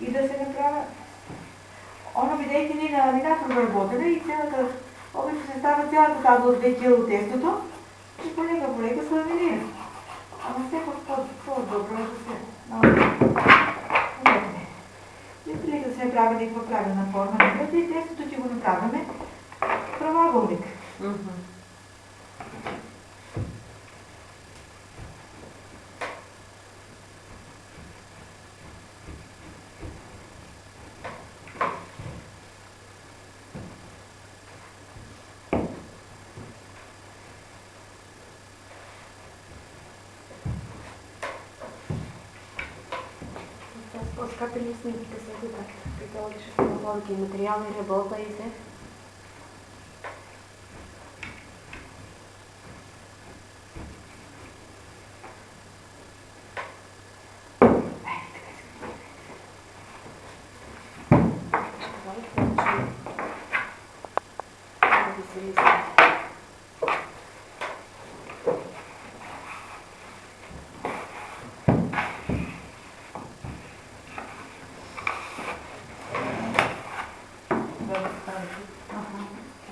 и да се направя. Оно бидейки ни на проработена и цялата, обично се става цялата тази от 2 кг тестото и полека сламенира. Ама все по-добро е да се наложи. Вижте да се прави някаква правилна форма, и тестото ти го направяме правоъгълник. Скъпи снимките са така, притягваш на повече материални работа и се.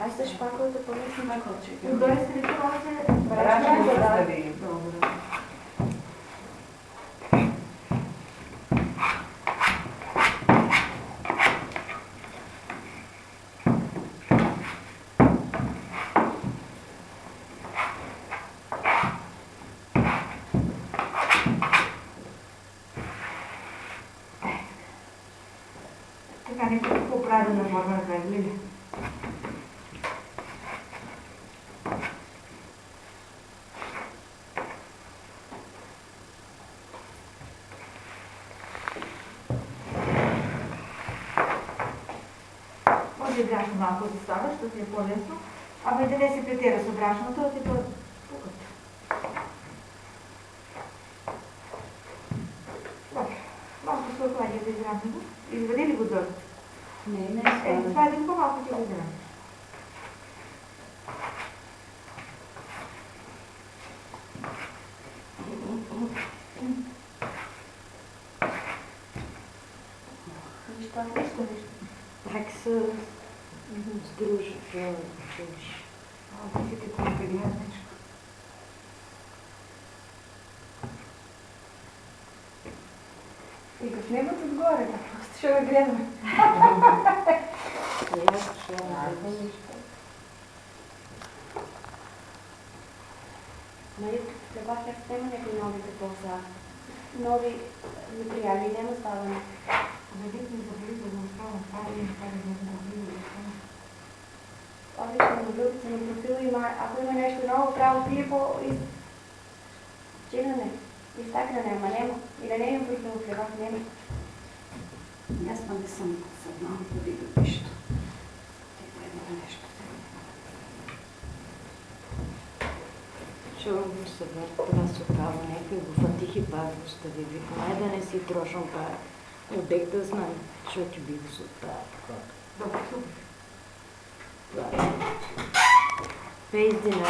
Аз ще шпаковете по-лесно накълчик. Отдолу се това се брашно да стави. Добре. Така не по-правилна форма направили ли? Може брашно малко да става, защото ти е по-лесно, ама и да не се претера с брашното, да ти пукат. Добре, малко се отлади да изравни го. Извади ли го долу? Не, Това един по-малко ти го изравни. Нищо не иска. Как се сдружи в чуш. Вижте какво е прегледничко. И като небото отгоре, просто ще го гледаме. Нали, това как няма някакви нови такова, нови материали, няма ставане. Завидно забили да го оставам това и не става да го забили да оставам. Обично на групите на профила има, ако има нещо ново, право пие по чинане, изтакане, ама няма. И да не има профил в хлебах, няма. Аз па не съм съзнал да ви го пишето. Ти трябва нещо. Чувам го сега, това се оправа някой го фатих и пак го стави. Викам, да не си трошам пак. Обех да знам, че ти бих се оправа. Добре, супер. Пейздина.